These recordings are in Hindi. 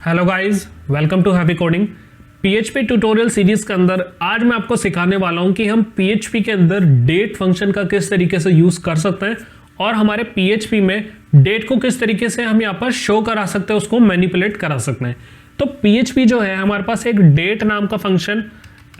Hello guys, welcome to happy coding. PHP tutorial series के अंदर आज मैं आपको सिखाने वाला हूं कि हम पीएचपी के अंदर डेट फंक्शन का किस तरीके से यूज कर सकते हैं और हमारे पीएचपी में डेट को किस तरीके से हम यहाँ पर शो करा सकते हैं, उसको मैनिपुलेट करा सकते हैं। तो पीएचपी जो है हमारे पास एक डेट नाम का फंक्शन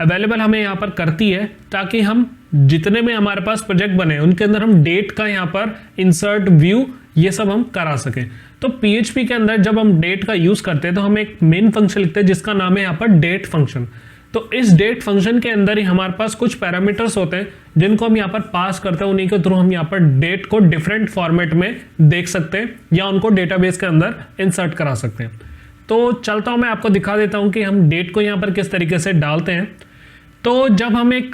अवेलेबल हमें यहाँ पर करती है ताकि हम जितने में हमारे पास प्रोजेक्ट बने उनके अंदर हम डेट का यहाँ पर इंसर्ट व्यू ये सब हम करा सकें। तो पीएचपी के अंदर जब हम डेट का यूज करते हैं तो हम एक मेन फंक्शन लिखते हैं जिसका नाम है यहाँ पर डेट फंक्शन। तो इस डेट फंक्शन के अंदर ही हमारे पास कुछ पैरामीटर्स होते हैं जिनको हम यहाँ पर पास करते हैं, उन्हीं के थ्रू हम यहाँ पर डेट को डिफरेंट फॉर्मेट में देख सकते हैं या उनको डेटाबेस के अंदर इंसर्ट करा सकते हैं। तो चलता हूँ, मैं आपको दिखा देता हूँ कि हम डेट को यहाँ पर किस तरीके से डालते हैं। तो जब हम एक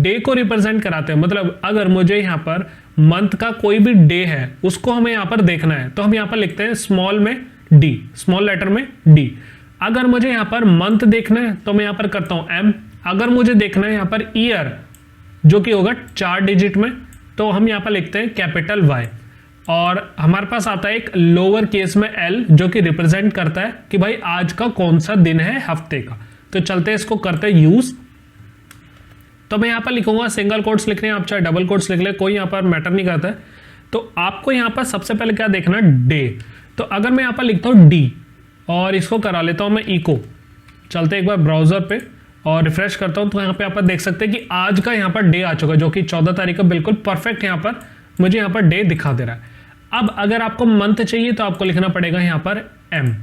डे को रिप्रेजेंट कराते हैं, मतलब अगर मुझे यहाँ पर मंथ का कोई भी डे है उसको हमें यहाँ पर देखना है तो हम यहाँ पर लिखते हैं स्मॉल में डी, स्मॉल लेटर में डी। अगर मुझे यहाँ पर मंथ देखना है तो मैं यहाँ पर करता हूँ एम। अगर मुझे देखना है यहाँ पर ईयर जो कि होगा 4 डिजिट में तो हम यहाँ पर लिखते हैं कैपिटल वाई। और हमारे पास आता है एक लोअर केस में एल जो कि रिप्रेजेंट करता है कि भाई आज का कौन सा दिन है हफ्ते का। तो चलते हैं, इसको करते हैं यूज। तो मैं यहाँ पर लिखूंगा, सिंगल कोट्स लिख रहे हैं आप चाहे डबल कोट्स लिख ले, कोई यहाँ पर मैटर नहीं करता है। तो आपको यहाँ पर सबसे पहले क्या देखना है, डे। तो अगर मैं यहाँ पर लिखता हूँ डी और इसको करा लेता हूँ मैं इको, चलते एक बार ब्राउजर पे और रिफ्रेश करता हूँ तो यहाँ पे आप देख सकते हैं कि आज का यहाँ पर डे आ चुका है जो कि 14 तारीख का बिल्कुल परफेक्ट यहाँ पर मुझे यहाँ पर डे दिखा दे रहा है। अब अगर आपको मंथ चाहिए तो आपको लिखना पड़ेगा यहाँ पर एम।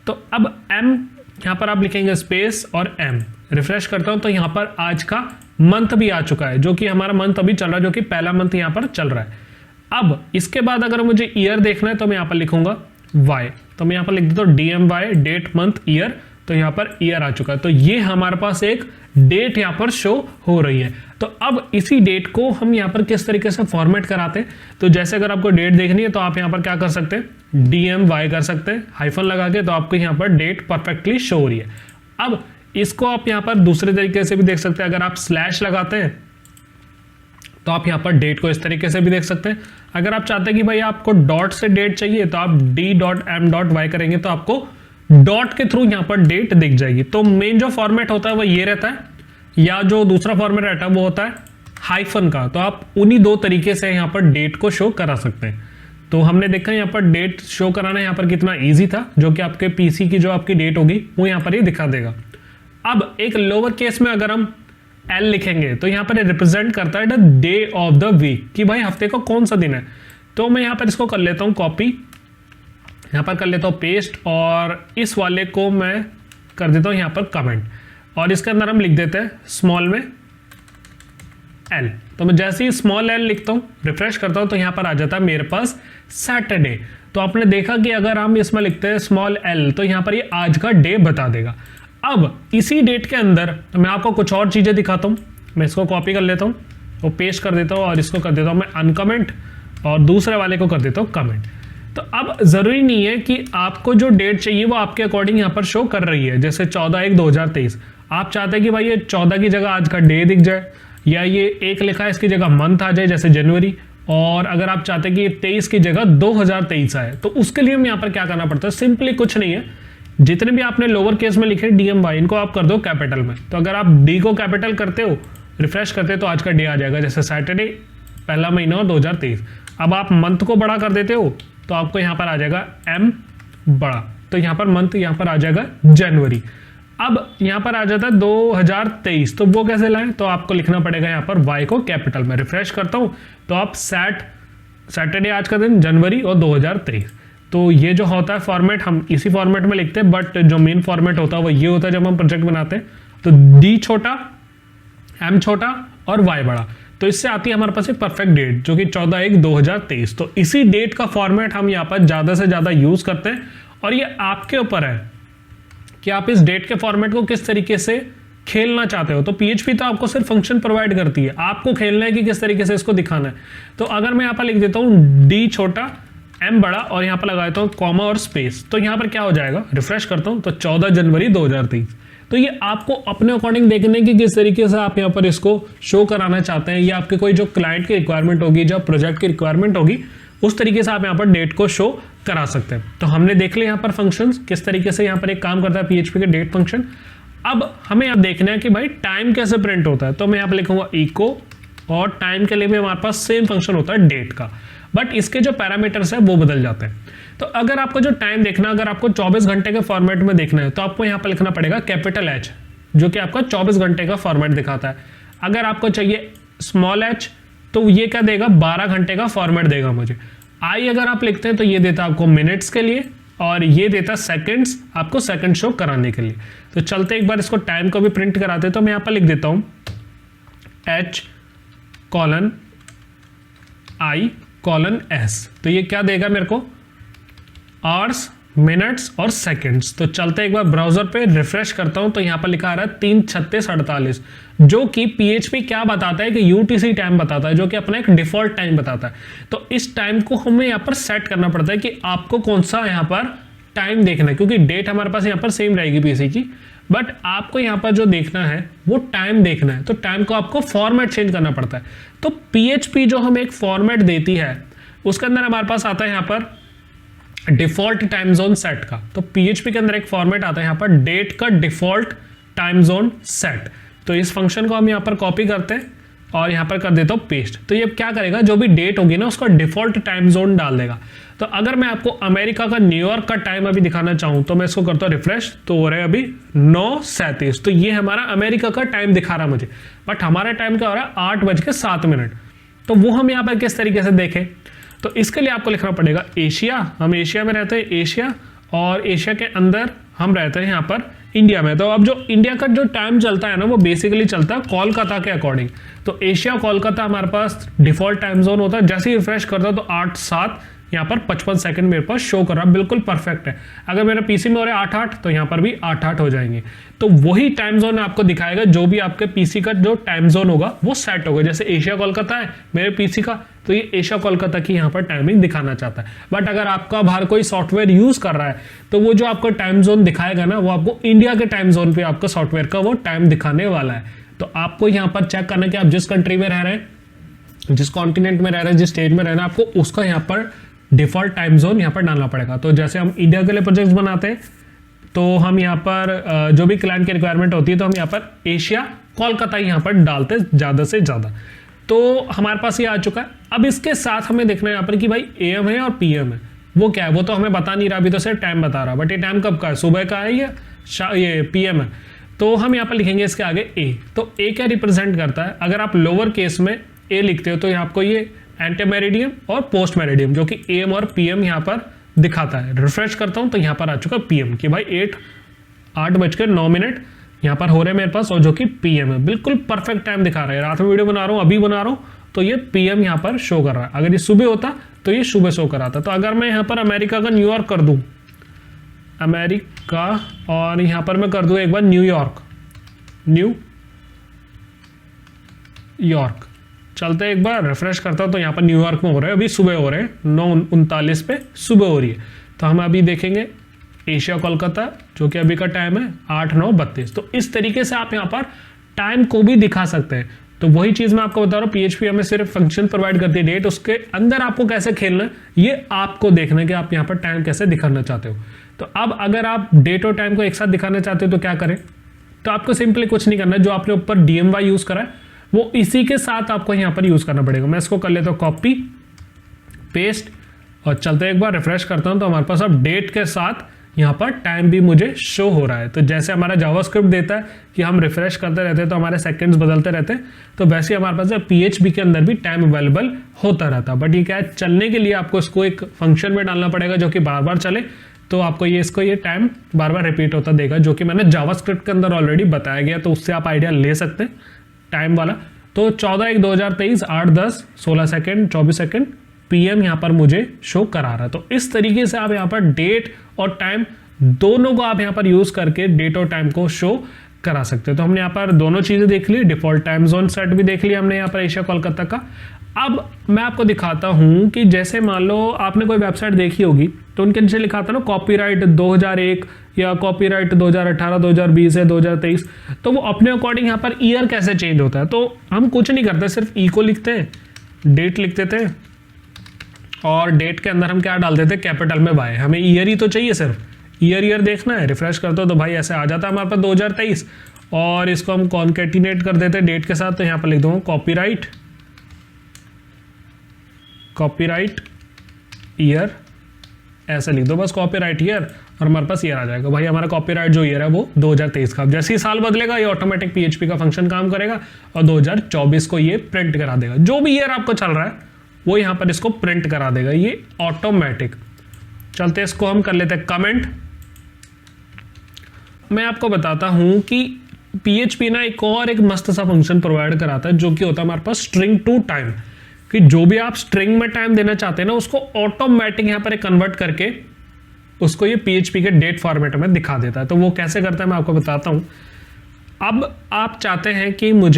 तो अब एम यहाँ पर आप लिखेंगे स्पेस और एम। रिफ्रेश करता हूँ तो यहाँ पर आज का मंथ भी आ चुका है जो कि हमारा मंथ अभी चल रहा है, जो कि पहला मंथ यहाँ पर चल रहा है। अब इसके बाद अगर मुझे ईयर देखना है तो मैं यहाँ पर लिखूंगा वाई। तो मैं यहाँ पर लिख देता हूँ DMY, डेट मंथ ईयर। तो यहाँ पर ईयर आ चुका है। तो ये हमारे पास एक डेट यहाँ पर शो हो रही है। तो अब इसी डेट को हम यहाँ पर किस तरीके से फॉर्मेट कराते हैं, तो जैसे अगर आपको डेट देखनी है तो आप यहाँ पर क्या कर सकते हैं, DMY कर सकते हैं हाइफन लगा के, तो आपको यहाँ पर डेट परफेक्टली शो हो रही है। अब इसको आप यहाँ पर दूसरे तरीके से भी देख सकते हैं, अगर आप स्लैश लगाते हैं तो आप यहाँ पर डेट को इस तरीके से भी देख सकते हैं। अगर आप चाहते हैं कि भाई आपको डॉट से डेट चाहिए तो आप D.M.Y करेंगे तो आपको डॉट के थ्रू यहाँ पर डेट दिख जाएगी। तो मेन जो फॉर्मेट होता है वो ये रहता है, या जो दूसरा फॉर्मेट रहता है वो होता है हाइफन का। तो आप उन्हीं दो तरीके से यहाँ पर डेट को शो करा सकते हैं। तो हमने देखा यहाँ पर डेट शो कराना यहाँ पर कितना ईजी था, जो कि आपके पीसी की जो आपकी डेट होगी वो यहाँ पर ही दिखा देगा। अब एक लोअर केस में अगर हम एल लिखेंगे तो यहाँ पर रिप्रेजेंट करता है the day of the week, कि भाई हफ्ते का कौन सा दिन है। तो मैं यहाँ पर इसको कर लेता हूँ कॉपी, यहाँ पर कर लेता हूँ पेस्ट, और इस वाले को मैं कर देता हूँ यहाँ पर कमेंट, और इसके अंदर हम लिख देते हैं स्मॉल में एल। तो मैं जैसे ही स्मॉल एल लिखता हूँ, रिफ्रेश करता हूँ तो यहाँ पर आ जाता है मेरे पास सैटरडे। तो आपने देखा कि अगर हम इसमें लिखते हैं स्मॉल एल तो यहाँ पर ये आज का डे बता देगा। अब इसी डेट के अंदर मैं आपको कुछ और चीज़ें दिखाता हूँ। मैं इसको कॉपी कर लेता हूँ और पेस्ट कर देता हूँ, और इसको कर देता हूँ मैं अनकमेंट, और दूसरे वाले को कर देता हूँ कमेंट। तो अब ज़रूरी नहीं है कि आपको जो डेट चाहिए वो आपके अकॉर्डिंग यहाँ पर शो कर रही है। जैसे 14/1/2023 आप चाहते हैं कि भाई ये 14 की जगह आज का डे दिख जाए, या ये 1 लिखा है इसकी जगह मंथ आ जाए जैसे जनवरी, और अगर आप चाहते हैं कि 23 की जगह 2023 आए, तो उसके लिए हम यहाँ पर क्या करना पड़ता है, सिंपली कुछ नहीं है। जितने भी आपने लोअर केस में लिखे DMY इनको आप कर दो कैपिटल में। तो अगर आप डी को कैपिटल करते हो, रिफ्रेश करते हो तो आज का डे आ जाएगा, जैसे सैटरडे पहला महीना 2023। अब आप मंथ को बड़ा कर देते हो तो आपको यहाँ पर आ जाएगा M बड़ा, तो यहाँ पर मंथ यहाँ पर आ जाएगा जनवरी। अब यहाँ पर आ जाता है 2023, तो वो कैसे लाएं, तो आपको लिखना पड़ेगा यहाँ पर Y को कैपिटल में। रिफ्रेश करता हूँ तो आप सैटरडे आज का दिन जनवरी और 2023। तो ये जो होता है फॉर्मेट हम इसी फॉर्मेट में लिखते हैं, बट जो मेन फॉर्मेट होता है वो ये होता है जब हम प्रोजेक्ट बनाते हैं। तो D छोटा, M छोटा और Y बड़ा, तो इससे आती है हमारे पास एक परफेक्ट डेट जो कि 14/1/2023। तो इसी डेट का फॉर्मेट हम यहाँ पर ज़्यादा से ज़्यादा यूज़ करते हैं, और ये आपके ऊपर है कि आप इस डेट के फॉर्मेट को किस तरीके से खेलना चाहते हो। तो पीएचपी तो आपको सिर्फ फंक्शन प्रोवाइड करती है, आपको खेलना है कि किस तरीके से इसको दिखाना है। तो अगर मैं यहाँ पर लिख देता हूँ D छोटा M बड़ा, और यहाँ पर लगा देता हूँ कॉमा और स्पेस, तो यहाँ पर क्या हो जाएगा, रिफ्रेश करता हूँ तो 14 जनवरी 2023। तो ये आपको अपने अकॉर्डिंग देखने की किस तरीके से आप यहाँ पर इसको शो कराना चाहते हैं, या आपके कोई जो क्लाइंट की रिक्वायरमेंट होगी, जो प्रोजेक्ट की रिक्वायरमेंट होगी, उस तरीके से आप यहाँ पर डेट को शो करा सकते हैं। तो हमने देख लिया यहाँ पर फंक्शंस किस तरीके से यहाँ पर एक काम करता है PHP के डेट फंक्शन। अब हमें यहाँ देखना है कि भाई टाइम कैसे प्रिंट होता है, तो मैं यहाँ पर लिखूंगा इको, और टाइम के लिए भी हमारे पास सेम फंक्शन होता है डेट का, बट इसके जो पैरामीटर्स है वो बदल जाते हैं। तो अगर आपको जो टाइम देखना, अगर आपको 24 घंटे के फॉर्मेट में देखना है तो आपको यहाँ पर लिखना पड़ेगा कैपिटल H, जो कि आपका 24 घंटे का फॉर्मेट दिखाता है। अगर आपको चाहिए स्मॉल h तो ये क्या देगा, 12 घंटे का फॉर्मेट देगा मुझे। I अगर आप लिखते हैं तो ये देता है आपको मिनट्स के लिए, और ये देता सेकंड्स, आपको सेकंड शो कराने के लिए। तो चलते एक बार इसको टाइम को भी प्रिंट कराते, तो मैं यहाँ पर लिख देता हूँ H:I:S। तो ये क्या देगा मेरे को, आवर्स, मिनट्स और सेकंड्स। तो चलते एक बार ब्राउजर पे रिफ्रेश करता हूं, तो यहां पर लिखा आ रहा है 3:36:48, जो कि PHP क्या बताता है कि UTC टाइम बताता है, जो कि अपना एक डिफॉल्ट टाइम बताता है। तो इस टाइम को हमें यहां पर सेट करना पड़ता है कि आपको कौन सा यहां पर टाइम देखना है, क्योंकि डेट हमारे पास यहां पर सेम रहेगी PC की, बट आपको यहां पर जो देखना है वो टाइम देखना है। तो टाइम को आपको फॉर्मेट चेंज करना पड़ता है। तो PHP जो हमें एक फॉर्मेट देती है उसके अंदर हमारे पास आता है यहाँ पर डिफॉल्ट टाइम जोन सेट का। तो PHP के अंदर एक फॉर्मेट आता है यहाँ पर डेट का डिफॉल्ट टाइम जोन सेट। तो इस फंक्शन को हम यहाँ पर कॉपी करते हैं और यहाँ पर कर देता हूँ पेस्ट। तो ये क्या करेगा, जो भी डेट होगी ना उसका डिफॉल्ट टाइम जोन डाल देगा। तो अगर मैं आपको अमेरिका का न्यूयॉर्क का टाइम अभी दिखाना चाहूँ तो मैं इसको करता हूँ रिफ्रेश, तो हो रहा है अभी 9:37। तो ये हमारा अमेरिका का टाइम दिखा रहा है मुझे, बट हमारा टाइम क्या हो रहा है 8:07। तो वो हम यहाँ पर किस तरीके से देखें, तो इसके लिए आपको लिखना पड़ेगा एशिया। हम एशिया में रहते हैं, एशिया, और एशिया के अंदर हम रहते हैं यहाँ पर इंडिया में। तो अब जो इंडिया का जो टाइम चलता है ना वो बेसिकली चलता है कोलकाता के अकॉर्डिंग। तो एशिया कोलकाता हमारे पास डिफॉल्ट टाइम जोन होता है। जैसे ही रिफ्रेश करता तो 8:07 यहाँ पर 55 सेकंड मेरे पास शो कर रहा है, बिल्कुल परफेक्ट है। अगर मेरे PC में हो रहा है 8:08 तो यहाँ पर भी 8:08 हो जाएंगे। तो वही टाइम जोन आपको दिखाएगा, जो भी आपके PC का जो टाइम जोन होगा वो सेट होगा। जैसे एशिया कोलकाता है मेरे PC का, तो ये एशिया कोलकाता की यहाँ पर टाइमिंग दिखाना चाहता है। बट अगर आपका बाहर कोई सॉफ्टवेयर यूज कर रहा है तो वो जो आपको टाइम जोन दिखाएगा ना वो आपको इंडिया के टाइम जोन पे आपका सॉफ्टवेयर का वो टाइम दिखाने वाला है। तो आपको यहाँ पर चेक करना कि आप जिस कंट्री में रह रहे हैं, जिस कॉन्टिनेंट में रह रहे हैं, जिस स्टेट में रहना है, आपको उसका यहाँ पर डिफॉल्ट टाइम जोन यहाँ पर डालना पड़ेगा। तो जैसे हम इंडिया के लिए प्रोजेक्ट्स बनाते हैं तो हम यहाँ पर जो भी क्लाइंट की रिक्वायरमेंट होती है तो हम यहाँ पर एशिया कोलकाता यहाँ पर डालते हैं ज़्यादा से ज़्यादा। तो हमारे पास ये आ चुका है। अब इसके साथ हमें देखना है यहाँ पर कि भाई AM है और PM है, वो क्या है वो तो हमें बता नहीं रहा, अभी तो सिर्फ टाइम बता रहा, बट ये टाइम कब का है, सुबह का है या ये PM है। तो हम यहाँ पर लिखेंगे इसके आगे A। तो A क्या रिप्रेजेंट करता है, अगर आप लोअर केस में A लिखते हो तो यहाँ आपको ये एंटी मेरिडियम और पोस्ट मेरिडियम जो कि AM और PM यहाँ पर दिखाता है। रिफ्रेश करता हूँ तो यहाँ पर आ चुका PM कि भाई 8:09 यहाँ पर हो रहे हैं मेरे पास, और जो कि PM है, बिल्कुल परफेक्ट टाइम दिखा रहा है। रात में वीडियो बना रहा हूँ, अभी बना रहा हूँ, तो ये PM यहाँ पर शो कर रहा है। अगर ये सुबह होता तो ये सुबह शो कराता। तो अगर मैं यहाँ पर अमेरिका का न्यूयॉर्क कर दूँ, अमेरिका, और यहाँ पर मैं कर दूँ एक बार न्यूयॉर्क, चलते एक बार रिफ्रेश करता हूँ तो यहाँ पर न्यूयॉर्क में हो रहा है, अभी सुबह हो रहे हैं, 9:39 पे सुबह हो रही है। तो हम अभी देखेंगे एशिया कोलकाता जो कि अभी का टाइम है 8:09:32। तो इस तरीके से आप यहाँ पर टाइम को भी दिखा सकते हैं। तो वही चीज़ मैं आपको बता रहा हूँ, PHP हमें सिर्फ फंक्शन प्रोवाइड करती है डेट, उसके अंदर आपको कैसे खेलना है ये आपको देखना है कि आप यहाँ पर टाइम कैसे दिखाना चाहते हो। तो अब अगर आप डेट और टाइम को एक साथ दिखाना चाहते हो तो क्या करें, तो आपको सिंपली कुछ नहीं करना है, जो आपने ऊपर DMY यूज़ करा है वो इसी के साथ आपको यहाँ पर यूज़ करना पड़ेगा। मैं इसको कर लेता हूँ कॉपी पेस्ट, और चलते एक बार रिफ्रेश करता हूँ तो हमारे पास अब डेट के साथ यहाँ पर टाइम भी मुझे शो हो रहा है। तो जैसे हमारा जावास्क्रिप्ट देता है कि हम रिफ्रेश करते रहते हैं तो हमारे सेकंड्स बदलते रहते हैं, तो वैसे ही हमारे पास PHP के अंदर भी टाइम अवेलेबल होता रहता है। बट ये क्या है, चलने के लिए आपको इसको एक फंक्शन में डालना पड़ेगा जो कि बार बार चले, तो आपको ये टाइम बार बार रिपीट होता देगा, जो कि मैंने जावास्क्रिप्ट के अंदर ऑलरेडी बताया गया, तो उससे आप आइडिया ले सकते हैं टाइम वाला। तो 14/1/2023 8:10:16 सेकेंड 24 सेकेंड PM यहाँ पर मुझे शो करा रहा है। तो इस तरीके से आप यहाँ पर डेट और टाइम दोनों को आप यहाँ पर यूज करके डेट और टाइम को शो करा सकते हैं। तो हमने यहाँ पर दोनों चीजें देख ली, डिफॉल्ट टाइम जोन सेट भी देख लिया हमने यहाँ पर एशिया कोलकाता का। अब मैं आपको दिखाता हूँ कि जैसे मान लो आपने कोई वेबसाइट देखी होगी तो उनके नीचे लिखा था ना कॉपीराइट 2001 या कॉपीराइट 2018, 2020 या 2023, तो वो अपने अकॉर्डिंग यहाँ पर ईयर कैसे चेंज होता है। तो हम कुछ नहीं करते, सिर्फ ई को लिखते हैं, डेट लिख देते हैं और डेट के अंदर हम क्या डाल देते, कैपिटल में बाय। हमें ईयर ही तो चाहिए, सिर्फ ईयर देखना है। रिफ्रेश करते हो तो भाई ऐसे आ जाता है हमारे पास 2023, और इसको हम कॉन्केटिनेट कर देते हैं डेट के साथ। तो यहाँ पर लिख दूंगा कॉपीराइट ईयर, ऐसे लिख दो बस, कॉपीराइट ईयर, और हमारे पास ईयर आ जाएगा। भाई हमारा कॉपीराइट जो ईयर है वो 2023 का। जैसे ही साल बदलेगा ये ऑटोमेटिक पीएचपी का फंक्शन काम करेगा और 2024 को ये प्रिंट करा देगा। जो भी ईयर आपको चल रहा है वो यहाँ पर इसको प्रिंट करा देगा, ये ऑटोमेटिक। चलते इसको हम कर लेते हैं कमेंट। मैं आपको बताता हूं कि पीएचपी ना एक मस्त सा फंक्शन प्रोवाइड कराता है, जो कि होता है हमारे पास स्ट्रिंग टू टाइम, कि जो भी आप स्ट्रिंग में टाइम देना चाहते हैं ना उसको ऑटोमेटिक यहाँ पर कन्वर्ट करके उसको ये पीएचपी के डेट फॉर्मेट में दिखा देता है। तो वो कैसे करता है मैं आपको बताता हूं। अब आप चाहते हैं कि मैं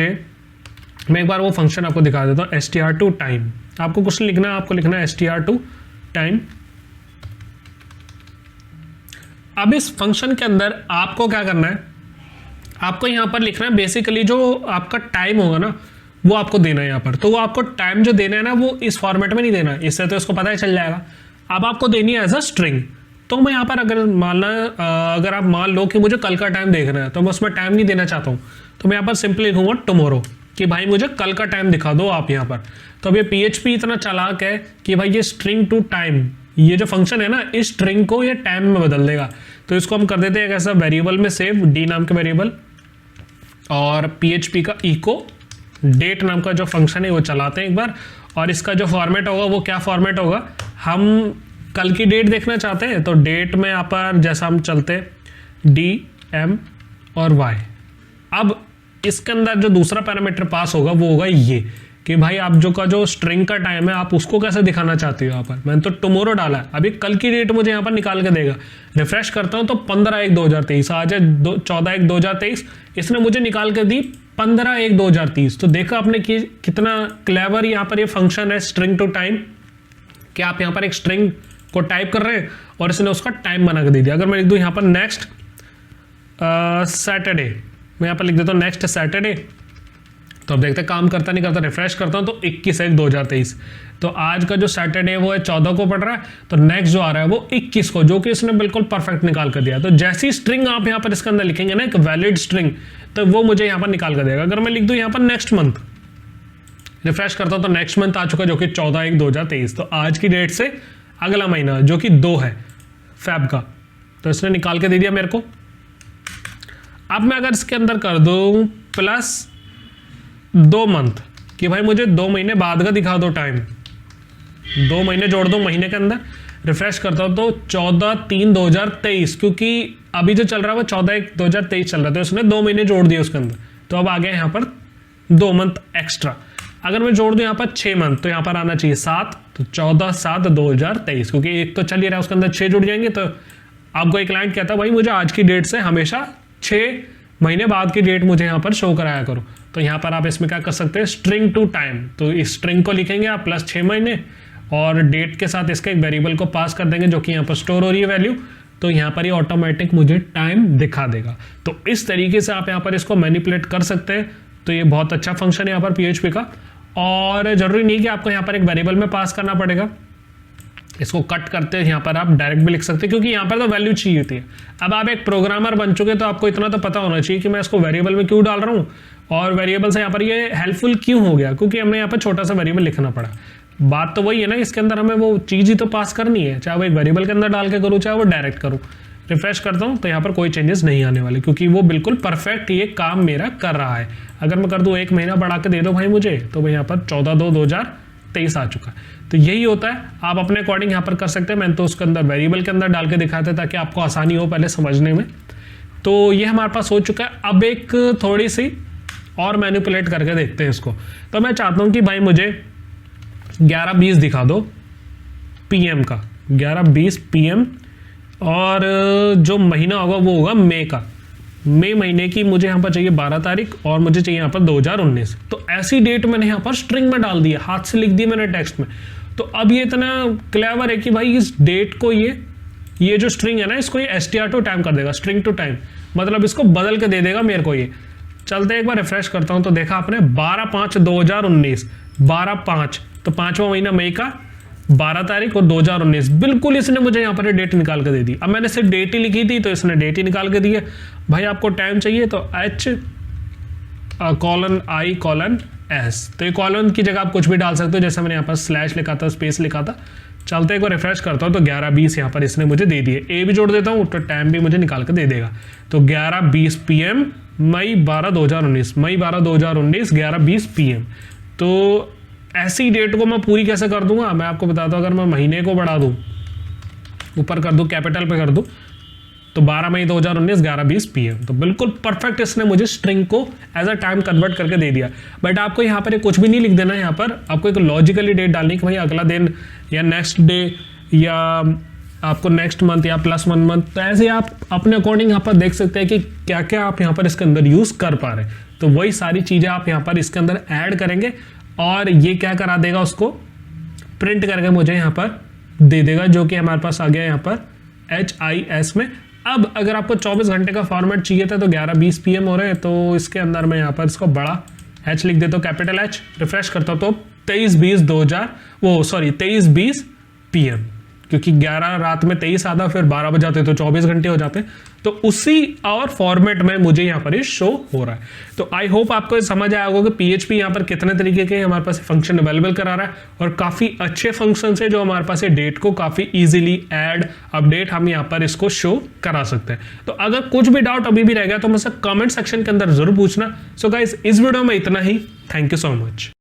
एक बार वो फंक्शन आपको दिखा देता हूं, str2 टाइम। आपको कुछ नहीं लिखना, आपको लिखना है str2 टाइम। अब इस फंक्शन के अंदर आपको क्या करना है, आपको यहाँ पर लिखना है बेसिकली जो आपका टाइम होगा ना वो आपको देना है यहाँ पर। तो वो आपको टाइम जो देना है ना वो इस फॉर्मेट में नहीं देना है, इससे तो इसको पता ही चल जाएगा। अब आपको देनी है एज अ स्ट्रिंग। तो मैं यहाँ पर अगर आप मान लो कि मुझे कल का टाइम देखना है, तो मैं उसमें टाइम नहीं देना चाहता हूँ, तो मैं यहाँ पर सिंपली लिखूंगा टुमारो, कि भाई मुझे कल का टाइम दिखा दो आप यहाँ पर। तो अब ये पीएचपी इतना चालाक है कि भाई ये स्ट्रिंग टू टाइम, ये जो फंक्शन है ना इस स्ट्रिंग को ये टाइम में बदल देगा। तो इसको हम कर देते हैं एक ऐसा वेरिएबल में सेव, डी नाम के वेरिएबल, और पीएचपी का इको डेट नाम का जो फंक्शन है वो चलाते हैं एक बार। और इसका जो फॉर्मेट होगा वो क्या फॉर्मेट होगा, हम कल की डेट देखना चाहते हैं तो डेट में यहाँ पर जैसा हम चलते डी एम और वाई। अब इसके अंदर जो दूसरा पैरामीटर पास होगा वो होगा ये, कि भाई आप जो स्ट्रिंग का टाइम है आप उसको कैसे दिखाना चाहते हो। यहाँ पर मैंने तो टुमारो डाला है, अभी कल की डेट मुझे यहाँ पर निकाल के देगा। रिफ्रेश करता हूँ तो 15/1/2023, आज है 14/1/2023, इसने मुझे निकाल के दी 15/1/2023। तो देखा आपने कि कितना क्लेवर यहाँ पर ये फंक्शन है स्ट्रिंग टू टाइम, कि आप यहाँ पर एक स्ट्रिंग को टाइप कर रहे हैं और इसने उसका टाइम बना के दे दिया। अगर मैं लिख दूँ यहाँ पर नेक्स्ट सैटरडे, मैं यहाँ पर लिख देता हूँ नेक्स्ट सैटरडे, तो अब देखते हैं काम करता नहीं करता। रिफ्रेश करता हूँ तो 21/1/2023, तो आज का जो सैटरडे है वो है 14 को पड़ रहा है, तो नेक्स्ट जो आ रहा है वो 21 को, जो कि इसने बिल्कुल परफेक्ट निकाल कर दिया। तो जैसी स्ट्रिंग आप यहाँ पर इसके अंदर लिखेंगे ना एक वैलिड स्ट्रिंग, तो वो मुझे यहाँ पर निकाल कर देगा। अगर मैं लिख दूँ यहाँ पर नेक्स्ट मंथ, रिफ्रेश करता हूँ तो नेक्स्ट मंथ आ चुका जो कि 14/1/2023, तो आज की डेट से अगला महीना जो कि 2 है फेब का, तो इसने निकाल के दे दिया मेरे को। अब मैं अगर इसके अंदर कर दूं प्लस 2 मंथ, कि भाई मुझे 2 महीने बाद का दिखा दो टाइम, 2 महीने जोड़ दो महीने के अंदर। रिफ्रेश करता हूं तो 14/3/2023, क्योंकि अभी जो चल रहा है वो 14/1/2023 चल रहा था, तो इसने 2 महीने जोड़ दिए उसके अंदर, तो अब आ गया यहाँ पर 2 मंथ एक्स्ट्रा। अगर मैं जोड़ दूं यहाँ पर 6 मंथ, तो यहाँ पर आना चाहिए 7, तो 14/7/2023, क्योंकि एक तो चल ही रहा है उसके अंदर 6 जुड़ जाएंगे। तो आपको एक क्लाइंट कहता है भाई मुझे आज की डेट से हमेशा 6 महीने बाद की डेट मुझे यहाँ पर शो कराया करो, तो यहाँ पर आप इसमें क्या कर सकते हैं स्ट्रिंग टू टाइम। तो इस स्ट्रिंग को लिखेंगे आप प्लस 6 महीने और डेट के साथ इसके एक वेरिएबल को पास कर देंगे जो कि यहाँ पर स्टोर हो रही है वैल्यू, तो यहाँ पर ये ऑटोमेटिक मुझे टाइम दिखा देगा। तो इस तरीके से आप यहाँ पर इसको मैनिपुलेट कर सकते हैं। तो ये बहुत अच्छा फंक्शन है यहाँ पर पीएचपी का, और जरूरी नहीं कि आपको यहाँ पर एक वेरिएबल में पास करना पड़ेगा, इसको कट करते हैं यहाँ पर आप डायरेक्ट भी लिख सकते हैं, क्योंकि यहाँ पर तो वैल्यू चाहिए होती है। अब आप एक प्रोग्रामर बन चुके तो आपको इतना तो पता होना चाहिए कि मैं इसको वेरिएबल में क्यों डाल रहा हूँ, और वेरिएबल से यहाँ पर ये हेल्पफुल क्यों हो गया, क्योंकि हमें यहाँ पर छोटा सा वेरिएबल लिखना पड़ा। बात तो वही है ना, इसके अंदर हमें वो चीज़ ही तो पास करनी है, चाहे वो एक वेरिएबल के अंदर डाल के करूँ चाहे वो डायरेक्ट करूँ। रिफ्रेश करता हूँ तो यहाँ पर कोई चेंजेस नहीं आने वाले, क्योंकि वो बिल्कुल परफेक्ट ये काम मेरा कर रहा है। अगर मैं कर दूँ 1 महीना बढ़ा के दे दो भाई मुझे, तो भाई यहाँ पर 14/2/2023 आ चुका है। तो यही होता है, आप अपने अकॉर्डिंग यहाँ पर कर सकते हैं। मैंने तो उसके अंदर वेरिएबल के अंदर डाल के दिखाते ताकि आपको आसानी हो पहले समझने में। तो ये हमारे पास हो चुका है। अब एक थोड़ी सी और मैनिपुलेट करके देखते हैं इसको। तो मैं चाहता हूँ कि भाई मुझे 11:20 दिखा दो PM का, 11:20 PM, और जो महीना होगा वो होगा मई का। मई महीने की मुझे यहाँ पर चाहिए 12 तारीख और मुझे चाहिए यहाँ पर 2019। तो ऐसी डेट मैंने यहाँ पर स्ट्रिंग में डाल दी है, हाथ से लिख दी मैंने टेक्स्ट में। तो अब ये इतना क्लेवर है कि भाई इस डेट को ये जो स्ट्रिंग है ना इसको ये str2 टाइम कर देगा, स्ट्रिंग टू टाइम, मतलब इसको बदल के दे देगा मेरे को ये। चलते एक बार रिफ्रेश करता हूँ तो देखा आपने 12/5/2019, 12/5, तो 5वां महीना मई का, 12 तारीख और 2019, बिल्कुल इसने मुझे यहाँ पर डेट निकाल के दे दी। अब मैंने सिर्फ डेट ही लिखी थी तो इसने डेट ही निकाल के दी है। भाई आपको टाइम चाहिए तो H:I:S, तो ये कॉलन की जगह आप कुछ भी डाल सकते हो, जैसे मैंने यहाँ पर स्लैश लिखा था, स्पेस लिखा था। चलते को रिफ्रेश करता हूँ तो 11:20 यहाँ पर इसने मुझे दे दिए। ए भी जोड़ देता हूँ तो टाइम भी मुझे निकाल के दे देगा। तो 11:20 PM मई 12 2019, मई 12 2019 11:20 PM। तो ऐसी डेट को मैं पूरी कैसे कर दूंगा, मैं आपको बताता हूँ। अगर मैं महीने को बढ़ा दूँ, ऊपर कर दूँ, कैपिटल पे कर दूँ, तो 12 मई 2019 11:20 PM। तो बिल्कुल परफेक्ट इसने मुझे स्ट्रिंग को एज अ टाइम कन्वर्ट करके दे दिया। बट आपको यहाँ पर कुछ भी नहीं लिख देना है, यहाँ पर आपको एक लॉजिकली डेट डालनी कि भाई अगला दिन या नेक्स्ट डे या आपको नेक्स्ट मंथ या प्लस 1 मंथ। तो ऐसे आप अपने अकॉर्डिंग यहाँ पर देख सकते हैं कि क्या क्या आप यहाँ पर इसके अंदर यूज़ कर पा रहे हैं। तो वही सारी चीज़ें आप यहाँ पर इसके अंदर ऐड करेंगे और ये क्या करा देगा, उसको प्रिंट करके मुझे यहाँ पर दे देगा, जो कि हमारे पास आ गया यहाँ पर HIS में। अब अगर आपको 24 घंटे का फॉर्मेट चाहिए था तो 11:20 PM हो रहे हैं, तो इसके अंदर मैं यहाँ पर इसको बड़ा H लिख देता हूँ, कैपिटल H, रिफ्रेश करता हूँ तो 23:20 PM, क्योंकि 11 रात में 23 आता, फिर 12 बज जाते तो 24 घंटे हो जाते। तो उसी और फॉर्मेट में मुझे यहाँ पर शो हो रहा है। तो आई होप आपको समझ आया होगा कि PHP यहाँ पर कितने तरीके के हमारे पास फंक्शन अवेलेबल करा रहा है, और काफ़ी अच्छे फंक्शन है जो हमारे पास डेट को काफ़ी इजीली ऐड अपडेट हम यहाँ पर इसको शो करा सकते हैं। तो अगर कुछ भी डाउट अभी भी रहेगा तो मुझसे कमेंट सेक्शन के अंदर जरूर पूछना। सो गाइस, इस वीडियो में इतना ही। Thank you so much.